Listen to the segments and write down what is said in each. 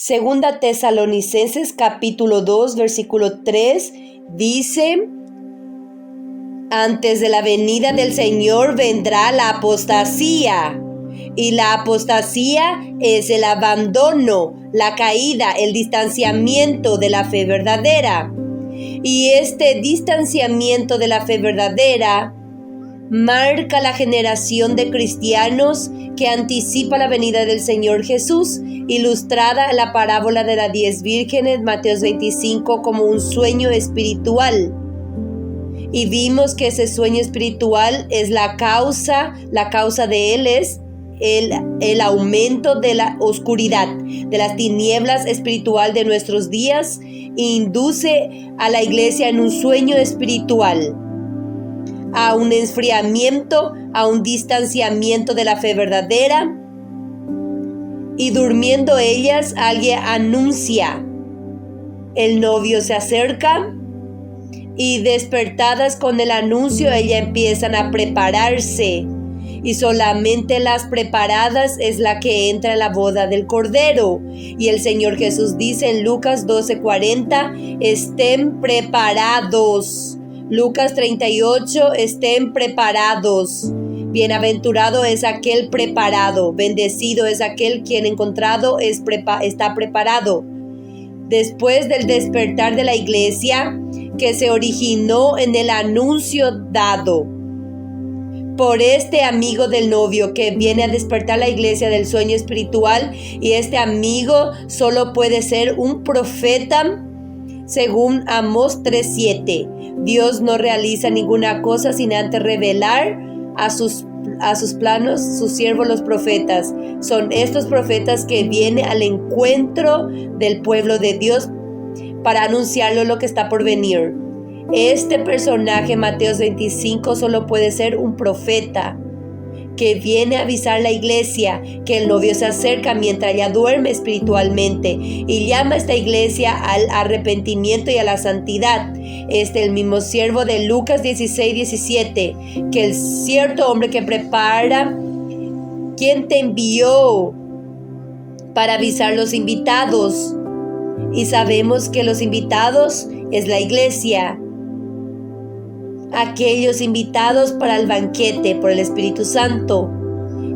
Segunda Tesalonicenses capítulo 2 versículo 3 dice: antes de la venida del Señor vendrá la apostasía, y la apostasía es el abandono, la caída, el distanciamiento de la fe verdadera. Y este distanciamiento de la fe verdadera marca la generación de cristianos que anticipa la venida del Señor Jesús, ilustrada en la parábola de las 10 vírgenes, Mateo 25, como un sueño espiritual. Y vimos que ese sueño espiritual es la causa de él es el aumento de la oscuridad, de las tinieblas espiritual de nuestros días, e induce a la iglesia en un sueño espiritual, a un enfriamiento, a un distanciamiento de la fe verdadera. Y durmiendo ellas, alguien anuncia: el novio se acerca. Y despertadas con el anuncio, ellas empiezan a prepararse. Y solamente las preparadas es la que entra a la boda del Cordero. Y el Señor Jesús dice en Lucas 12:40, estén preparados. Lucas 38, estén preparados. Bienaventurado es aquel preparado, bendecido es aquel quien encontrado está preparado. Después del despertar de la iglesia, que se originó en el anuncio dado por este amigo del novio que viene a despertar la iglesia del sueño espiritual, y este amigo solo puede ser un profeta, según Amós 3:7. Dios no realiza ninguna cosa sin antes revelar a sus planos sus siervos los profetas. Son estos profetas que vienen al encuentro del pueblo de Dios para anunciarlo lo que está por venir. Este personaje, Mateo 25, solo puede ser un profeta que viene a avisar a la iglesia que el novio se acerca mientras ella duerme espiritualmente, y llama a esta iglesia al arrepentimiento y a la santidad. El mismo siervo de Lucas 16:17, que el cierto hombre que prepara, ¿quién te envió para avisar a los invitados? Y sabemos que los invitados es la iglesia, aquellos invitados para el banquete por el Espíritu Santo.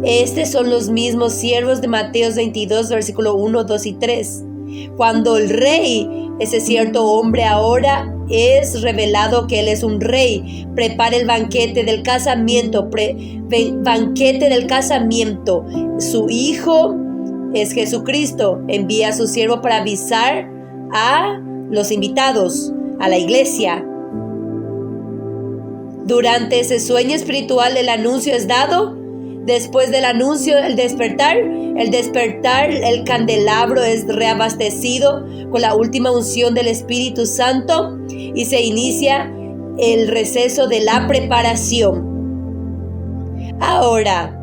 Estos son los mismos siervos de Mateo 22, versículo 1, 2 y 3. Cuando el rey, ese cierto hombre ahora es revelado que él es un rey, prepara el banquete del casamiento, banquete del casamiento. Su hijo es Jesucristo, envía a su siervo para avisar a los invitados, a la iglesia. Durante ese sueño espiritual el anuncio es dado. Después del anuncio, el despertar, el candelabro es reabastecido con la última unción del Espíritu Santo, y se inicia el receso de la preparación. Ahora,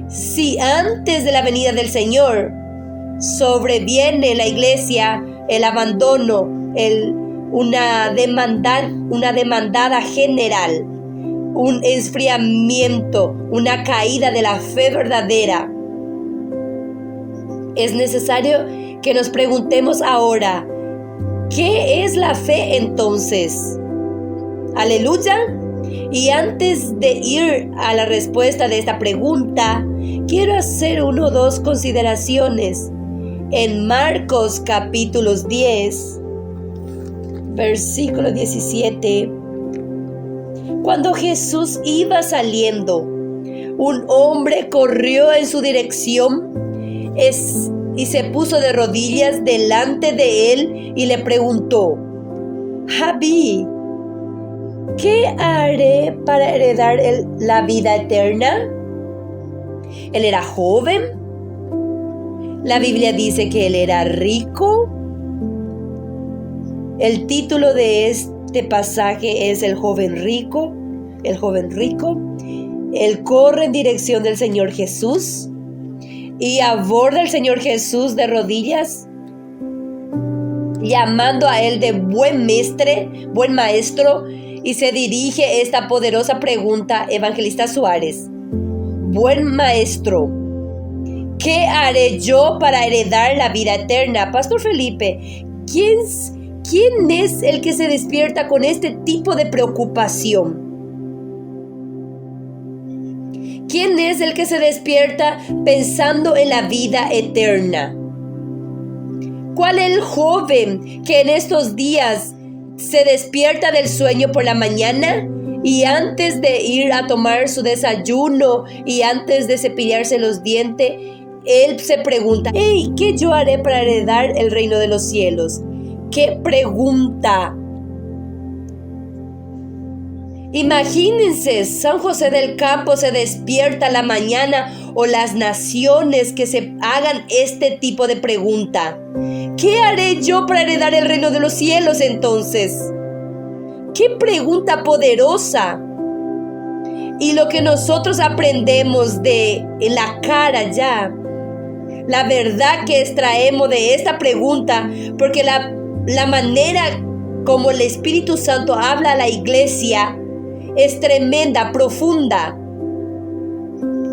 si antes de la venida del Señor sobreviene en la iglesia el abandono, una demandada general, un enfriamiento, una caída de la fe verdadera, es necesario que nos preguntemos ahora: ¿qué es la fe entonces? Aleluya. Y antes de ir a la respuesta de esta pregunta, quiero hacer 1 o 2 consideraciones. En Marcos capítulos 10, versículo 17, cuando Jesús iba saliendo, un hombre corrió en su dirección y se puso de rodillas delante de él y le preguntó: Rabí, ¿qué haré para heredar la vida eterna? Él era joven. La Biblia dice que él era rico. El título de este pasaje es El joven rico. El joven rico. Él corre en dirección del Señor Jesús y aborda al Señor Jesús de rodillas, llamando a él de buen maestro, y se dirige esta poderosa pregunta, Evangelista Suárez: buen maestro, ¿qué haré yo para heredar la vida eterna? Pastor Felipe, ¿quién es el que se despierta con este tipo de preocupación? ¿Quién es el que se despierta pensando en la vida eterna? ¿Cuál es el joven que en estos días se despierta del sueño por la mañana y antes de ir a tomar su desayuno y antes de cepillarse los dientes, él se pregunta, hey, ¿qué yo haré para heredar el reino de los cielos? ¿Qué pregunta? Imagínense, San José del Campo se despierta a la mañana o las naciones que se hagan este tipo de pregunta. ¿Qué haré yo para heredar el reino de los cielos entonces? ¡Qué pregunta poderosa! Y lo que nosotros aprendemos en la cara ya, la verdad que extraemos de esta pregunta, porque la manera como el Espíritu Santo habla a la iglesia es tremenda, profunda.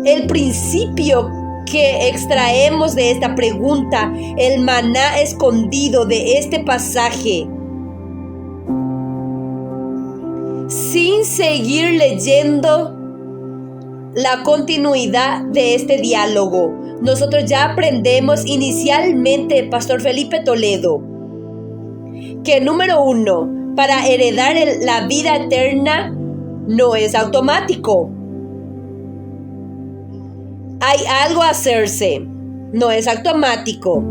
El principio que extraemos de esta pregunta, el maná escondido de este pasaje, sin seguir leyendo la continuidad de este diálogo, nosotros ya aprendemos inicialmente, Pastor Felipe Toledo, que número 1, para heredar la vida eterna no es automático. Hay algo a hacerse, no es automático.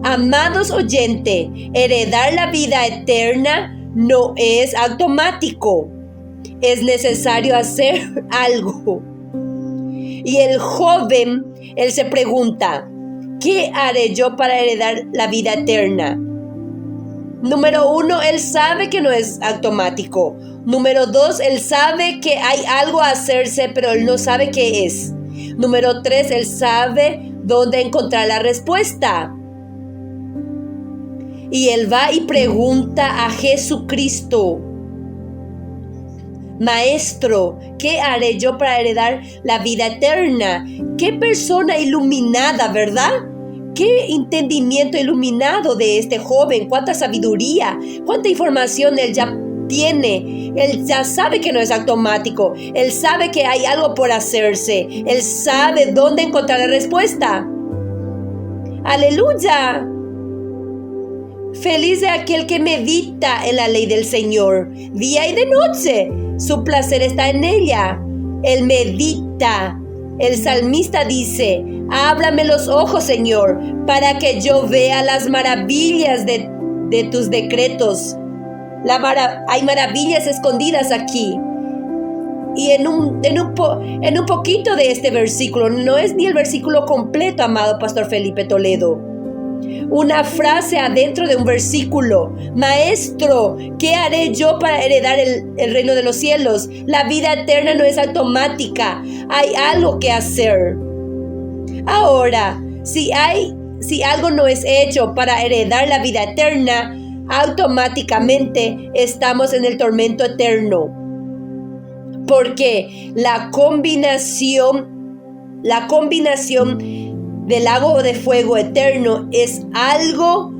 Amados oyentes, heredar la vida eterna no es automático. Es necesario hacer algo. Y el joven, él se pregunta, ¿qué haré yo para heredar la vida eterna? Número 1, él sabe que no es automático. Número 2, él sabe que hay algo a hacerse, pero él no sabe qué es. Número 3, él sabe dónde encontrar la respuesta. Y él va y pregunta a Jesucristo, Maestro, ¿qué haré yo para heredar la vida eterna? Qué persona iluminada, ¿verdad? Qué entendimiento iluminado de este joven, cuánta sabiduría, cuánta información él ya tiene. Él ya sabe que no es automático, él sabe que hay algo por hacerse, él sabe dónde encontrar la respuesta. ¡Aleluya! Feliz de aquel que medita en la ley del Señor, día y de noche. Su placer está en ella. Él medita. El salmista dice, ábrame los ojos, Señor, para que yo vea las maravillas de tus decretos. Hay maravillas escondidas aquí. Y en un poquito de este versículo, no es ni el versículo completo, amado Pastor Felipe Toledo. Una frase adentro de un versículo. Maestro, ¿qué haré yo para heredar el reino de los cielos? La vida eterna no es automática. Hay algo que hacer. Ahora, si algo no es hecho para heredar la vida eterna, automáticamente estamos en el tormento eterno. Porque la combinación del lago de fuego eterno es algo,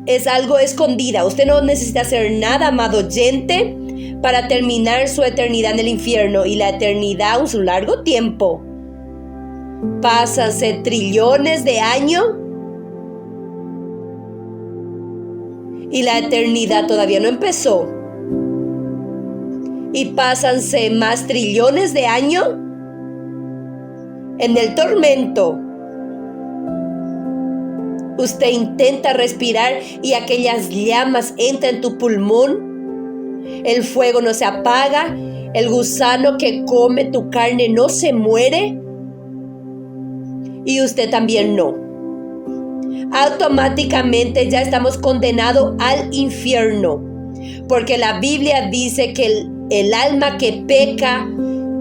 es algo escondida. Usted no necesita hacer nada, amado oyente, para terminar su eternidad en el infierno. Y la eternidad es un largo tiempo. Pásanse trillones de años y la eternidad todavía no empezó. Y pásanse más trillones de años en el tormento. Usted intenta respirar y aquellas llamas entran en tu pulmón. El fuego no se apaga. El gusano que come tu carne no se muere. Y usted también no. Automáticamente ya estamos condenados al infierno. Porque la Biblia dice que el alma que peca,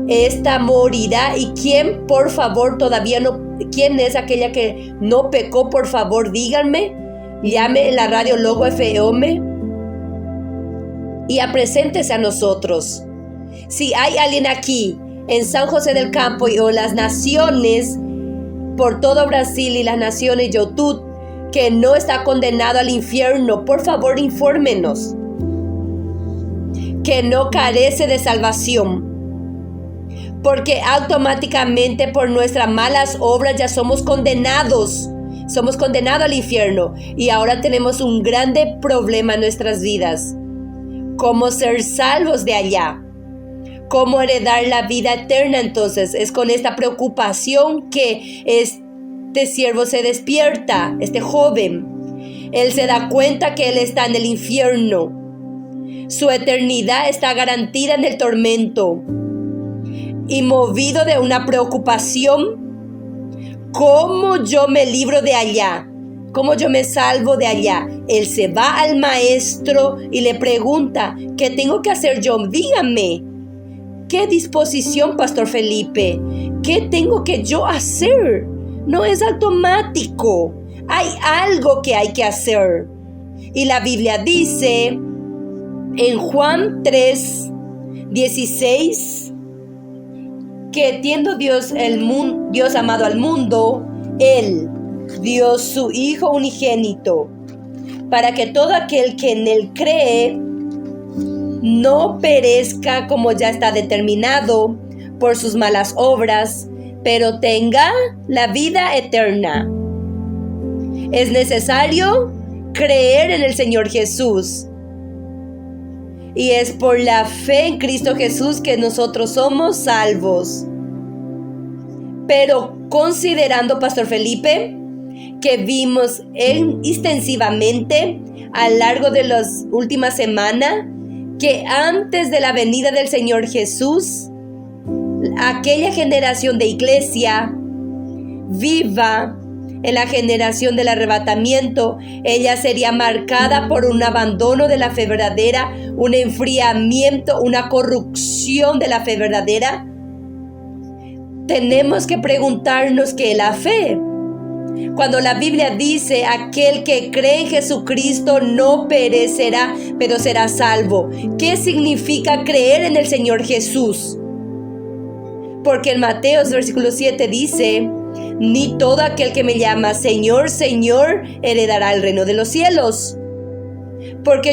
esta morirá. ¿Y quién, por favor, todavía no? ¿Quién es aquella que no pecó? Por favor, díganme. Llame en la radio Logo FM y preséntese a nosotros. Si hay alguien aquí en San José del Campo y o las naciones, por todo Brasil y las naciones Yotut, que no está condenado al infierno, por favor infórmenos. Que no carece de salvación, porque automáticamente por nuestras malas obras ya somos condenados al infierno, y ahora tenemos un grande problema en nuestras vidas: cómo ser salvos de allá, cómo heredar la vida eterna. Entonces es con esta preocupación que este siervo se despierta, este joven. Él se da cuenta que él está en el infierno. Su eternidad está garantida en el tormento. Y movido de una preocupación, ¿cómo yo me libro de allá? ¿Cómo yo me salvo de allá? Él se va al maestro y le pregunta: ¿qué tengo que hacer yo? Dígame. ¿Qué disposición, Pastor Felipe? ¿Qué tengo que yo hacer? No es automático. Hay algo que hay que hacer. Y la Biblia dice en Juan 3:16 que teniendo Dios amado al mundo, Él dio su Hijo unigénito, para que todo aquel que en Él cree no perezca como ya está determinado por sus malas obras, pero tenga la vida eterna. Es necesario creer en el Señor Jesús. Y es por la fe en Cristo Jesús que nosotros somos salvos. Pero considerando, Pastor Felipe, que vimos extensivamente a lo largo de las últimas semanas, que antes de la venida del Señor Jesús, aquella generación de iglesia viva en la generación del arrebatamiento, ella sería marcada por un abandono de la fe verdadera, un enfriamiento, una corrupción de la fe verdadera. Tenemos que preguntarnos qué es la fe. Cuando la Biblia dice: aquel que cree en Jesucristo no perecerá, pero será salvo. ¿Qué significa creer en el Señor Jesús? Porque en Mateo, versículo 7 dice: ni todo aquel que me llama Señor, Señor, heredará el reino de los cielos. Porque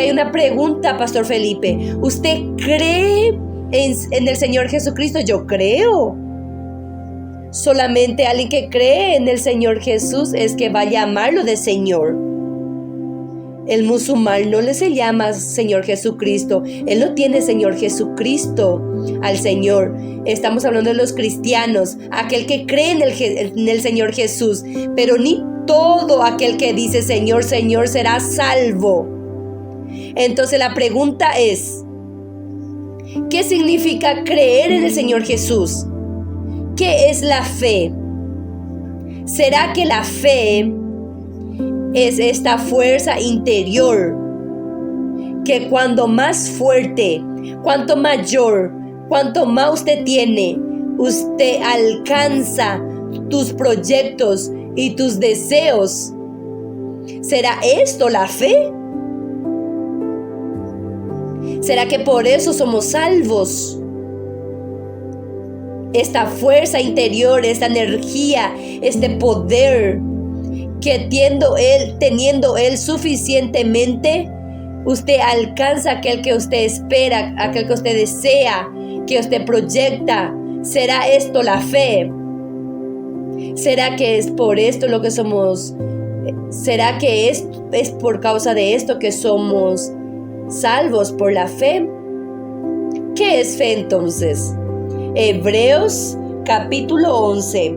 hay una pregunta, Pastor Felipe. ¿Usted cree en el Señor Jesucristo? Yo creo. Solamente alguien que cree en el Señor Jesús es que va a llamarlo de Señor. El musulmán no le se llama Señor Jesucristo. Él no tiene Señor Jesucristo al Señor. Estamos hablando de los cristianos, aquel que cree en el Señor Jesús. Pero ni todo aquel que dice Señor, Señor será salvo. Entonces la pregunta es: ¿qué significa creer en el Señor Jesús? ¿Qué es la fe? ¿Será que la fe es esta fuerza interior que cuando más fuerte, cuanto mayor, cuanto más usted tiene, usted alcanza tus proyectos y tus deseos? ¿Será esto la fe? ¿Será que por eso somos salvos? Esta fuerza interior, esta energía, este poder que teniendo él suficientemente, usted alcanza aquel que usted espera, aquel que usted desea, que usted proyecta. ¿Será esto la fe? ¿Será que es por esto lo que somos? ¿Será que es por causa de esto que somos salvos por la fe? ¿Qué es fe entonces? Hebreos capítulo 11.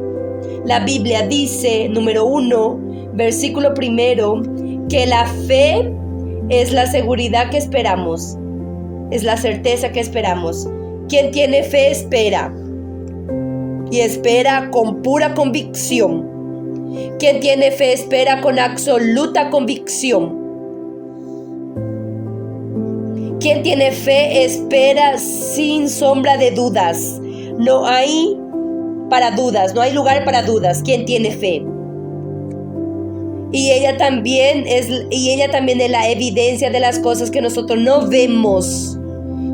La Biblia dice, número 1, versículo 1, que la fe es la seguridad que esperamos, es la certeza que esperamos. Quien tiene fe espera, y espera con pura convicción. Quien tiene fe espera con absoluta convicción. Quien tiene fe espera sin sombra de dudas. No hay lugar para dudas. Quien tiene fe. Y ella también es la evidencia de las cosas que nosotros no vemos.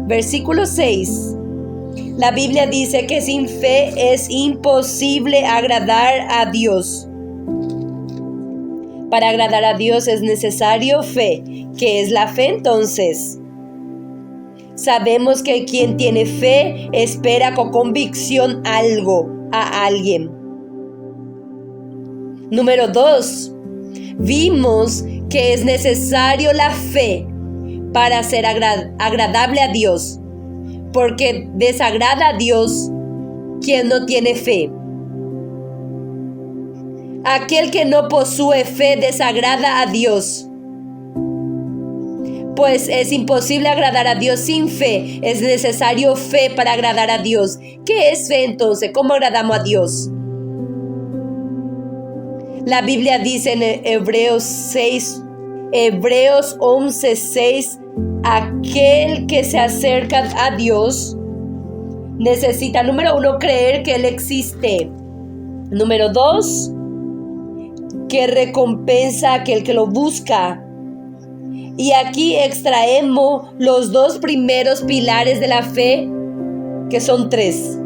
Versículo 6. La Biblia dice que sin fe es imposible agradar a Dios. Para agradar a Dios es necesario fe. ¿Qué es la fe entonces? Sabemos que quien tiene fe espera con convicción algo a alguien. Número 2. Vimos que es necesario la fe para ser agradable a Dios, porque desagrada a Dios quien no tiene fe. Aquel que no posee fe desagrada a Dios, pues es imposible agradar a Dios sin fe. Es necesario fe para agradar a Dios. ¿Qué es fe entonces? ¿Cómo agradamos a Dios? La Biblia dice en Hebreos 11:6, aquel que se acerca a Dios necesita, número 1, creer que Él existe. Número 2, que recompensa a aquel que lo busca. Y aquí extraemos los 2 primeros pilares de la fe, que son 3.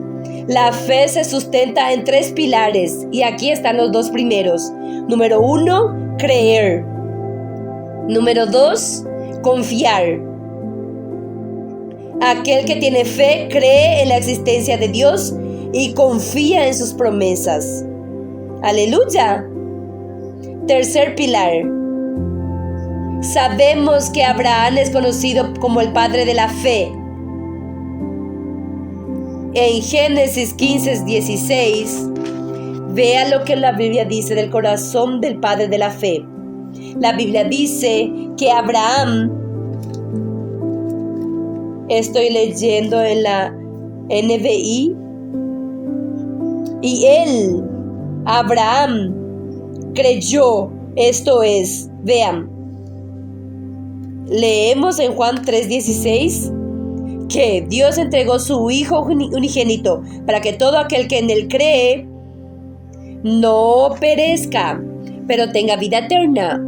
La fe se sustenta en 3 pilares, y aquí están los 2 primeros. Número 1, creer. Número 2, confiar. Aquel que tiene fe cree en la existencia de Dios y confía en sus promesas. ¡Aleluya! Tercer pilar. Sabemos que Abraham es conocido como el padre de la fe. En Génesis 15:16, vea lo que la Biblia dice del corazón del padre de la fe. La Biblia dice que Abraham, estoy leyendo en la NBI, y él, Abraham, creyó, esto es, vean, leemos en Juan 3:16, que Dios entregó su Hijo unigénito para que todo aquel que en Él cree no perezca, pero tenga vida eterna.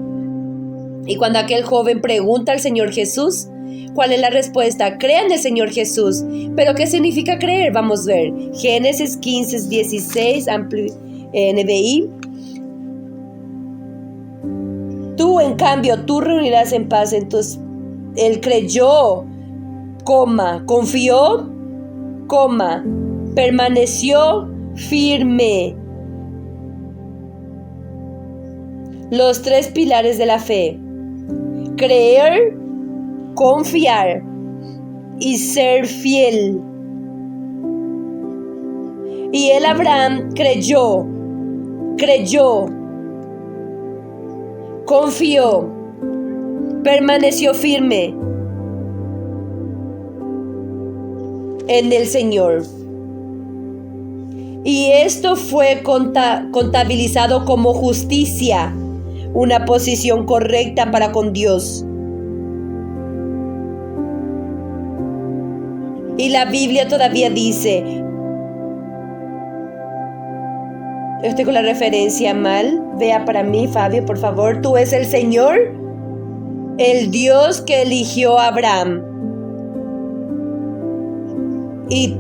Y cuando aquel joven pregunta al Señor Jesús, ¿cuál es la respuesta? Crea en el Señor Jesús. ¿Pero qué significa creer? Vamos a ver. Génesis 15:16, NBI. Tú, en cambio, tú reunirás en paz. Entonces, él creyó, confió, permaneció firme. Los 3 pilares de la fe: creer, confiar y ser fiel. Y él, Abraham, creyó, confió, permaneció firme en el Señor. Y esto fue contabilizado como justicia, una posición correcta para con Dios. Y la Biblia todavía dice, estoy con la referencia mal, vea para mí, Fabio, por favor. Tú es el Señor, el Dios que eligió a Abraham y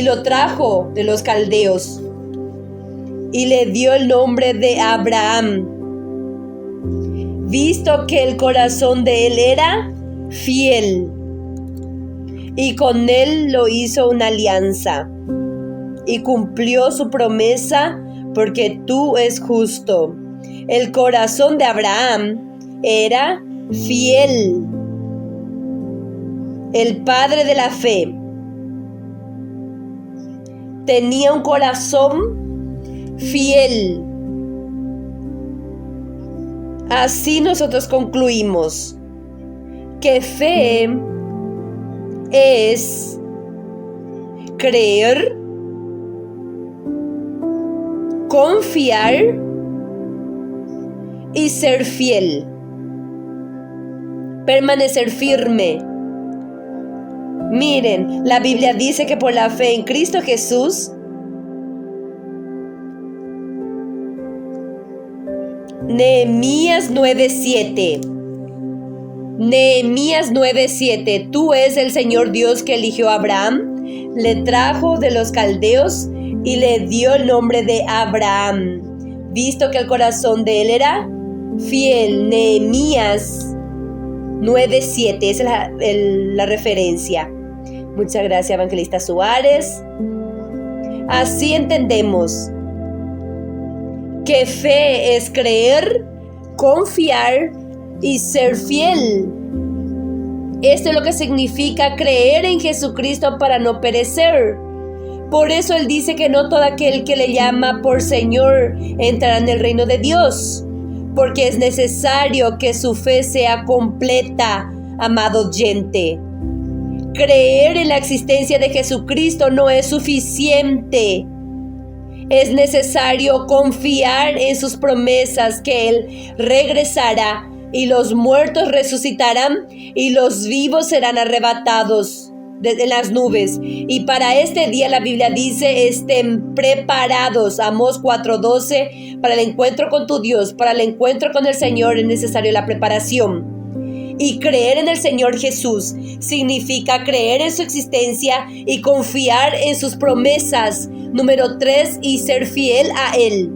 lo trajo de los caldeos y le dio el nombre de Abraham, visto que el corazón de él era fiel, y con él lo hizo una alianza y cumplió su promesa, porque tú es justo. El corazón de Abraham era fiel. El padre de la fe tenía un corazón fiel. Así nosotros concluimos que fe es creer, confiar y ser fiel. Permanecer firme. Miren, la Biblia dice que por la fe en Cristo Jesús, Nehemías 9:7, tú es el Señor Dios que eligió a Abraham le trajo de los caldeos y le dio el nombre de Abraham, visto que el corazón de él era fiel. Nehemías 9:7, esa es la referencia. Muchas gracias, Evangelista Suárez. Así entendemos que fe es creer, confiar y ser fiel. Esto es lo que significa creer en Jesucristo para no perecer. Por eso Él dice que no todo aquel que le llama por Señor entrará en el reino de Dios, porque es necesario que su fe sea completa, amado oyente. Creer en la existencia de Jesucristo no es suficiente. Es necesario confiar en sus promesas, que Él regresará y los muertos resucitarán y los vivos serán arrebatados en las nubes. Y para este día la Biblia dice: estén preparados. Amós 4:12. Para el encuentro con tu Dios, para el encuentro con el Señor es necesario la preparación. Y creer en el Señor Jesús significa creer en su existencia y confiar en sus promesas. Número 3, y ser fiel a Él.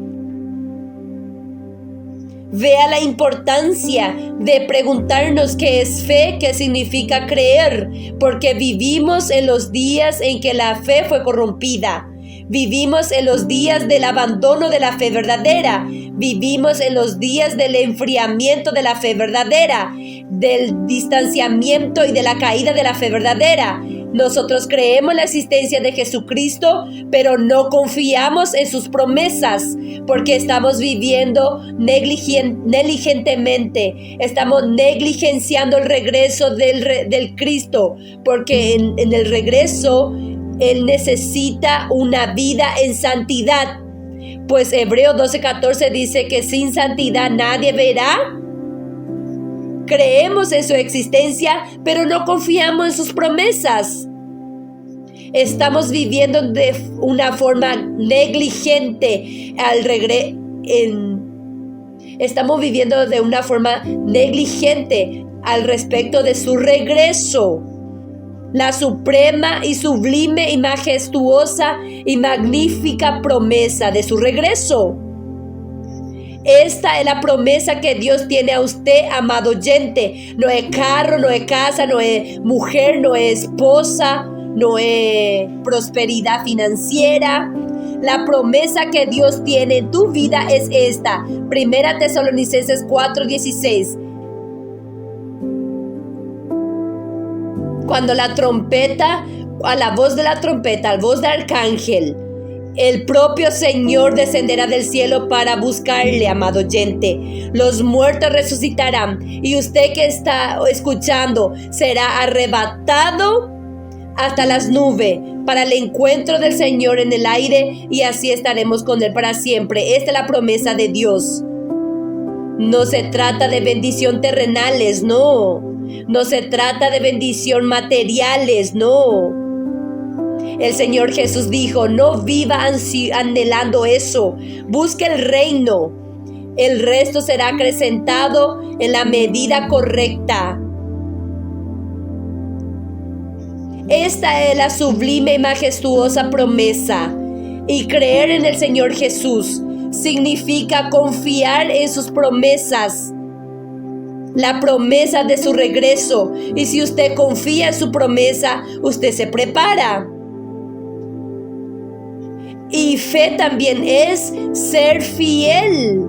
Vea la importancia de preguntarnos qué es fe, qué significa creer, porque vivimos en los días en que la fe fue corrompida. Vivimos en los días del abandono de la fe verdadera. Vivimos en los días del enfriamiento de la fe verdadera, del distanciamiento y de la caída de la fe verdadera. Nosotros creemos en la existencia de Jesucristo, pero no confiamos en sus promesas, porque estamos viviendo negligentemente. Estamos negligenciando el regreso del Cristo, porque en el regreso Él necesita una vida en santidad. Pues Hebreos 12:14 dice que sin santidad nadie verá. Creemos en su existencia, pero no confiamos en sus promesas. Estamos viviendo de una forma negligente estamos viviendo de una forma negligente al respecto de su regreso. La suprema y sublime y majestuosa y magnífica promesa de su regreso. Esta es la promesa que Dios tiene a usted, amado oyente. No es carro, no es casa, no es mujer, no es esposa, no es prosperidad financiera. La promesa que Dios tiene en tu vida es esta. 1 Tesalonicenses 4:16. Cuando la trompeta, a la voz de la trompeta, a la voz del arcángel, el propio Señor descenderá del cielo para buscarle, amado oyente. Los muertos resucitarán y usted que está escuchando será arrebatado hasta las nubes para el encuentro del Señor en el aire, y así estaremos con Él para siempre. Esta es la promesa de Dios. No se trata de bendición terrenales, no. No se trata de bendición materiales, no. El Señor Jesús dijo: no viva anhelando eso. Busque el reino. El resto será acrecentado en la medida correcta. Esta es la sublime y majestuosa promesa. Y creer en el Señor Jesús significa confiar en sus promesas. La promesa de su regreso. Y si usted confía en su promesa, usted se prepara. Y fe también es ser fiel.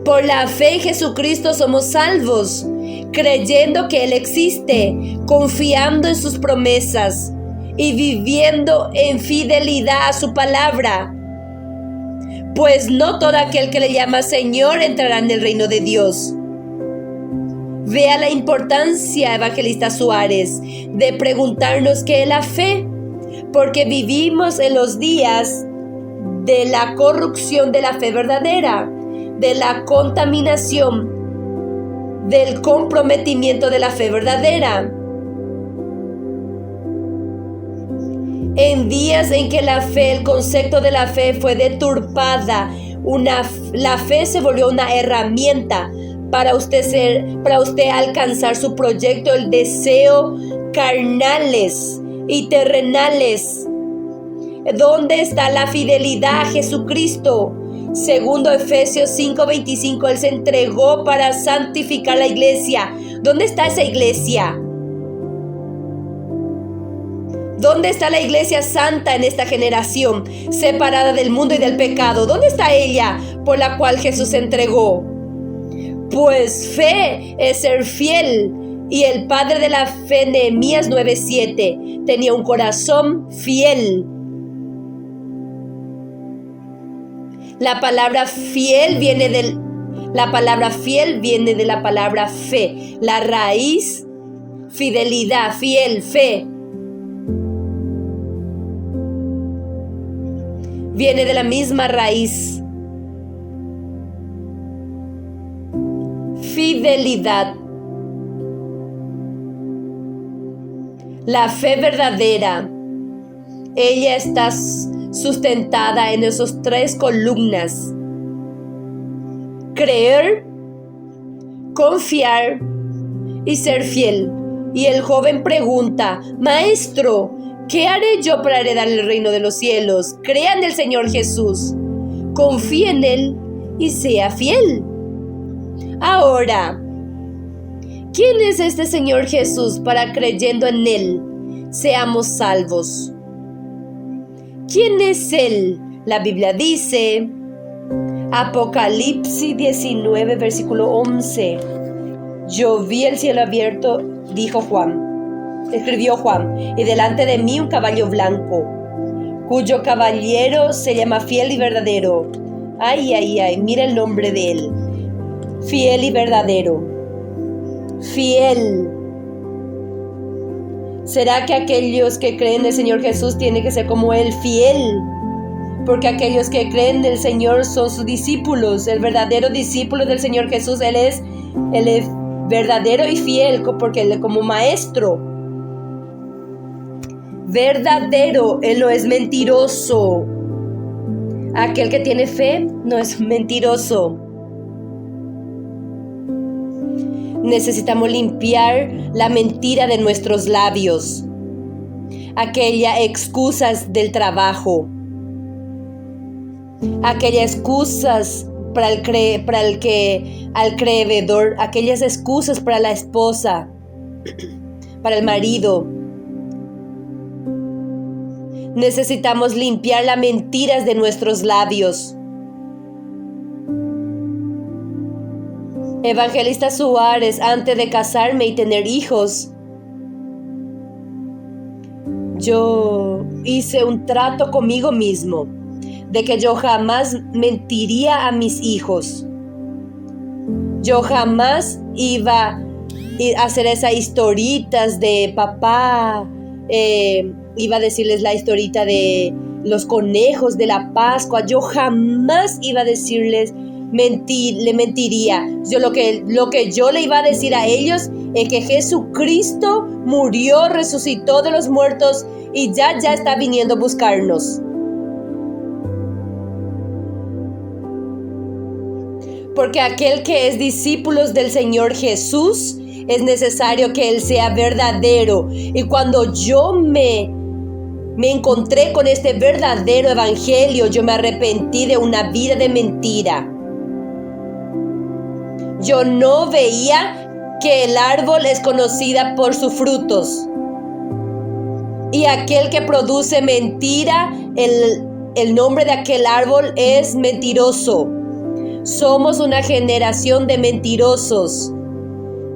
Por la fe en Jesucristo somos salvos, creyendo que Él existe, confiando en sus promesas y viviendo en fidelidad a su palabra. Pues no todo aquel que le llama Señor entrará en el reino de Dios. Vea la importancia, Evangelista Suárez, de preguntarnos qué es la fe, porque vivimos en los días de la corrupción de la fe verdadera, de la contaminación, del comprometimiento de la fe verdadera. En días en que la fe, el concepto de la fe fue deturpada, la fe se volvió una herramienta para usted alcanzar su proyecto, el deseo carnales y terrenales. ¿Dónde está la fidelidad a Jesucristo? Segundo Efesios 5:25, Él se entregó para santificar la iglesia. ¿Dónde está esa iglesia? ¿Dónde está la iglesia santa en esta generación, separada del mundo y del pecado? ¿Dónde está ella por la cual Jesús se entregó? Pues fe es ser fiel. Y el padre de la fe, Nehemías 9:7, tenía un corazón fiel. La palabra fiel viene de la palabra fe. La raíz, fidelidad, fiel, fe. Viene de la misma raíz. Fidelidad. La fe verdadera, ella está sustentada en esas 3 columnas: creer, confiar y ser fiel. Y el joven pregunta: Maestro, ¿qué haré yo para heredar el reino de los cielos? Crea en el Señor Jesús, confía en Él y sea fiel. Ahora, ¿quién es este Señor Jesús para, creyendo en Él, seamos salvos? ¿Quién es Él? La Biblia dice, Apocalipsis 19, versículo 11. Yo vi el cielo abierto, escribió Juan, y delante de mí un caballo blanco, cuyo caballero se llama Fiel y Verdadero. Mira el nombre de Él. Fiel y verdadero. Fiel. ¿Será que aquellos que creen en el Señor Jesús tienen que ser como Él, fiel? Porque aquellos que creen en el Señor son sus discípulos. El verdadero discípulo del Señor Jesús, Él es verdadero y fiel, porque Él es como maestro. Verdadero, Él no es mentiroso. Aquel que tiene fe no es mentiroso. Necesitamos limpiar la mentira de nuestros labios, aquellas excusas del trabajo, aquellas excusas al creedor, aquellas excusas para la esposa, para el marido. Necesitamos limpiar las mentiras de nuestros labios. Evangelista Suárez, antes de casarme y tener hijos, yo hice un trato conmigo mismo de que yo jamás mentiría a mis hijos. Yo jamás iba a hacer esas historitas de papá, iba a decirles la historita de los conejos de la Pascua. Yo jamás iba a decirles le mentiría. Lo que yo le iba a decir a ellos es que Jesucristo murió, resucitó de los muertos y ya está viniendo a buscarnos. Porque aquel que es discípulo del Señor Jesús, es necesario que Él sea verdadero. Y cuando yo me encontré con este verdadero evangelio, yo me arrepentí de una vida de mentira. Yo no veía que el árbol es conocida por sus frutos. Y aquel que produce mentira, el nombre de aquel árbol es mentiroso. Somos una generación de mentirosos,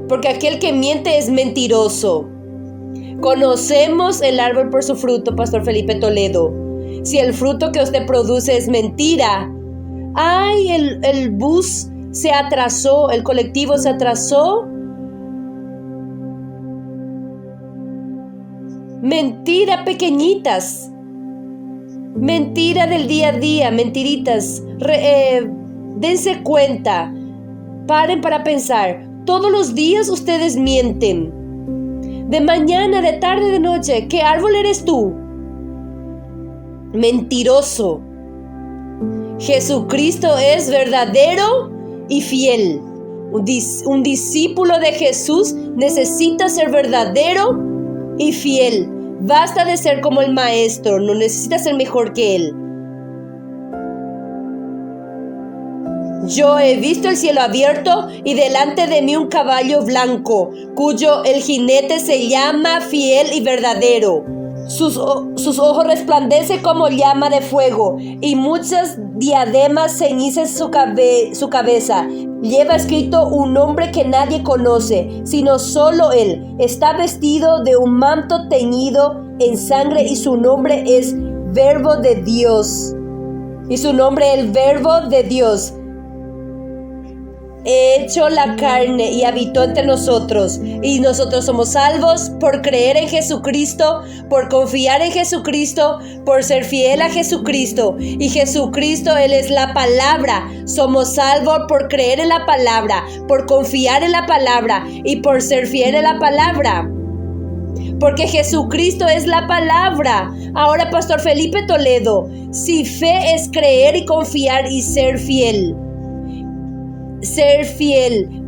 porque aquel que miente es mentiroso. Conocemos el árbol por su fruto, Pastor Felipe Toledo. Si el fruto que usted produce es mentira, el bus se atrasó, el colectivo se atrasó. Mentira pequeñitas, mentira del día a día, mentiritas. Dense cuenta, paren para pensar. Todos los días ustedes mienten. De mañana, de tarde, de noche. ¿Qué árbol eres tú? Mentiroso. Jesucristo es verdadero y fiel. Un discípulo de Jesús necesita ser verdadero y fiel. Basta de ser como el maestro, no necesitas ser mejor que él. Yo he visto el cielo abierto y delante de mí un caballo blanco, cuyo el jinete se llama Fiel y Verdadero. Sus ojos resplandecen como llama de fuego, y muchas diademas ceñicen su cabeza. Lleva escrito un nombre que nadie conoce, sino solo él. Está vestido de un manto teñido en sangre, y su nombre es Verbo de Dios. Y su nombre es el Verbo de Dios. Hecho la carne y habitó entre nosotros, y nosotros somos salvos por creer en Jesucristo, por confiar en Jesucristo, por ser fiel a Jesucristo. Y Jesucristo, Él es la palabra. Somos salvos por creer en la palabra, por confiar en la palabra y por ser fiel a la palabra. Porque Jesucristo es la palabra. Ahora, Pastor Felipe Toledo, si fe es creer y confiar y ser fiel,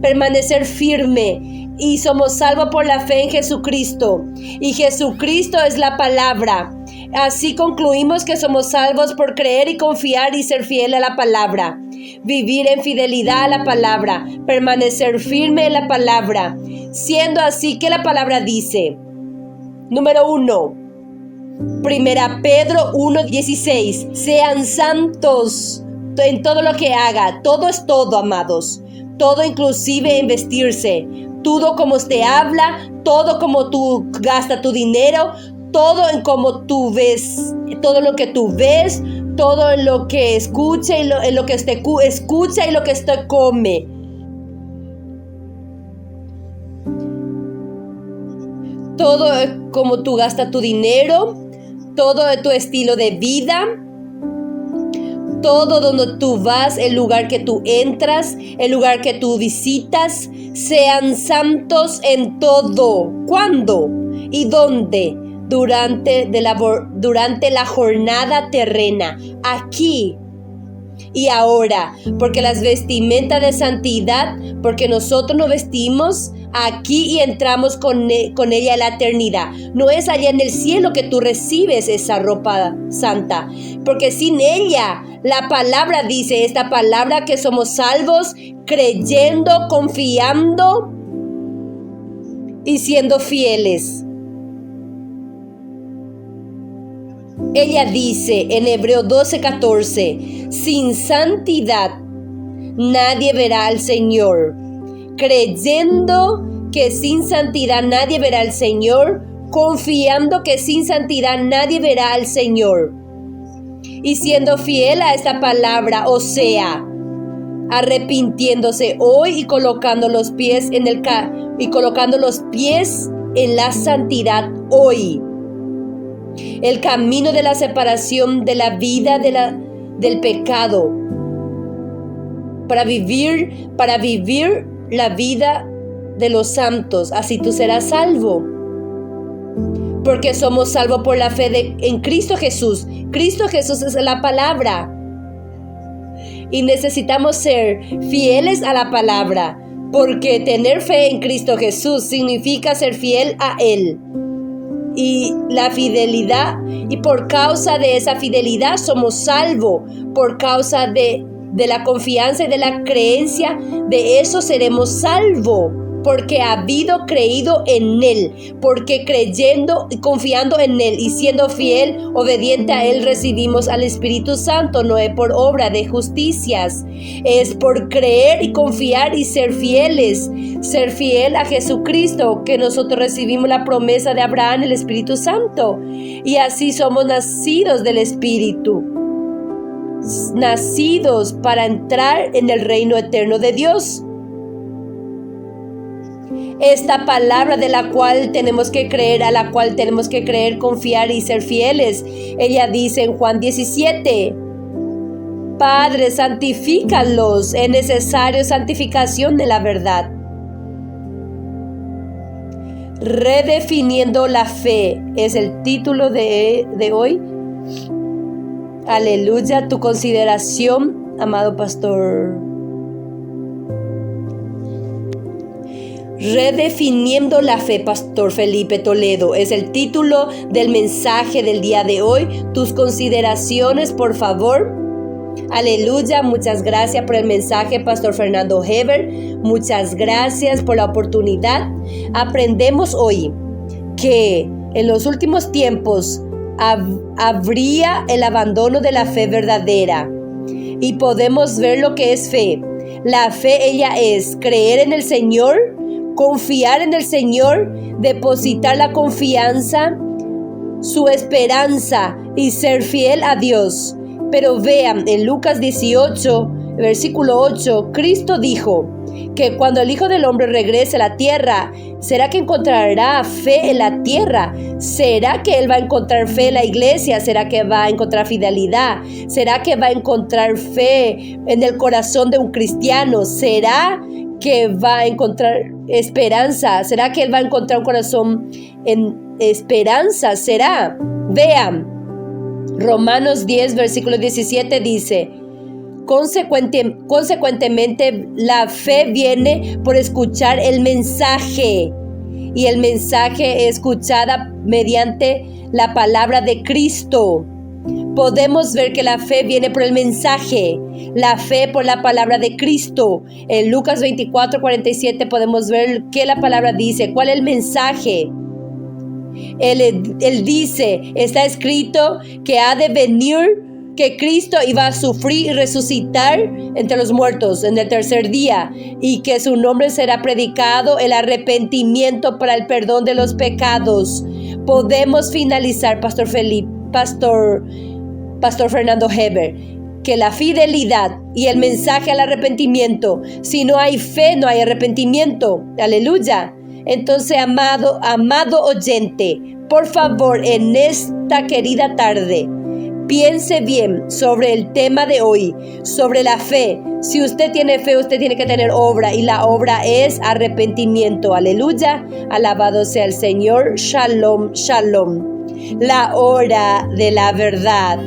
permanecer firme, y somos salvos por la fe en Jesucristo, y Jesucristo es la palabra. Así concluimos que somos salvos por creer y confiar y ser fiel a la palabra, vivir en fidelidad a la palabra, permanecer firme en la palabra. Siendo así que la palabra dice, número 1, Primera Pedro 1:16, sean santos en todo lo que haga. Todo es todo, amados. Todo, inclusive en vestirse. Todo como usted habla, todo como tú gastas tu dinero, todo en cómo tú ves, todo lo que tú ves, todo en lo que escucha y en lo que usted escucha y lo que usted come. Todo como tú gastas tu dinero, todo tu estilo de vida, todo donde tú vas, el lugar que tú entras, el lugar que tú visitas, sean santos en todo. ¿Cuándo y dónde? Durante la jornada terrena, aquí y ahora, porque las vestimentas de santidad, porque nosotros nos vestimos aquí y entramos con ella a la eternidad. No es allá en el cielo que tú recibes esa ropa santa, porque sin ella, la palabra dice, esta palabra, que somos salvos creyendo, confiando y siendo fieles. Ella dice en Hebreos 12:14, sin santidad nadie verá al Señor. Creyendo que sin santidad nadie verá al Señor, confiando que sin santidad nadie verá al Señor, y siendo fiel a esta palabra, o sea, arrepintiéndose hoy y colocando los pies en la santidad hoy. El camino de la separación de la vida del pecado, para vivir la vida de los santos. Así tú serás salvo, porque somos salvos por la fe en Cristo Jesús. Cristo Jesús es la palabra, y necesitamos ser fieles a la palabra, porque tener fe en Cristo Jesús significa ser fiel a Él. Y la fidelidad, y por causa de esa fidelidad somos salvos, por causa de la confianza y de la creencia, de eso seremos salvos, porque habido creído en Él, porque creyendo y confiando en Él y siendo fiel, obediente a Él, recibimos al Espíritu Santo. No es por obra de justicias, es por creer y confiar y ser fieles, ser fiel a Jesucristo, que nosotros recibimos la promesa de Abraham, el Espíritu Santo, y así somos nacidos del Espíritu, nacidos para entrar en el reino eterno de Dios. Esta palabra de la cual tenemos que creer, a la cual tenemos que creer, confiar y ser fieles. Ella dice en Juan 17, Padre, santifícalos, es necesario santificación de la verdad. Redefiniendo la fe es el título de hoy. Aleluya. Tu consideración, amado pastor. Redefiniendo la fe, Pastor Felipe Toledo, es el título del mensaje del día de hoy. Tus consideraciones, por favor. Aleluya, muchas gracias por el mensaje, Pastor Fernando Heber. Muchas gracias por la oportunidad. Aprendemos hoy que en los últimos tiempos habría el abandono de la fe verdadera. Y podemos ver lo que es fe. La fe, ella es creer en el Señor, confiar en el Señor, depositar la confianza, su esperanza y ser fiel a Dios. Pero vean, en Lucas 18, versículo 8, Cristo dijo que cuando el Hijo del Hombre regrese a la tierra, ¿será que encontrará fe en la tierra? ¿Será que Él va a encontrar fe en la iglesia? ¿Será que va a encontrar fidelidad? ¿Será que va a encontrar fe en el corazón de un cristiano? ¿Será que va a encontrar esperanza? ¿Será que Él va a encontrar un corazón en esperanza? ¿Será? Vean, Romanos 10, versículo 17 dice: Consecuentemente, la fe viene por escuchar el mensaje, y el mensaje es escuchada mediante la palabra de Cristo. Podemos ver que la fe viene por el mensaje, la fe por la palabra de Cristo. En Lucas 24, 47 podemos ver qué la palabra dice, cuál es el mensaje. Él dice, está escrito que ha de venir, que Cristo iba a sufrir y resucitar entre los muertos en el tercer día, y que su nombre será predicado el arrepentimiento para el perdón de los pecados. Podemos finalizar, Pastor Fernando Heber, que la fidelidad y el mensaje al arrepentimiento, si no hay fe, no hay arrepentimiento. Aleluya. Entonces, amado oyente, por favor, en esta querida tarde, piense bien sobre el tema de hoy, sobre la fe. Si usted tiene fe, usted tiene que tener obra, y la obra es arrepentimiento. Aleluya. Alabado sea el Señor. Shalom, shalom. La hora de la verdad.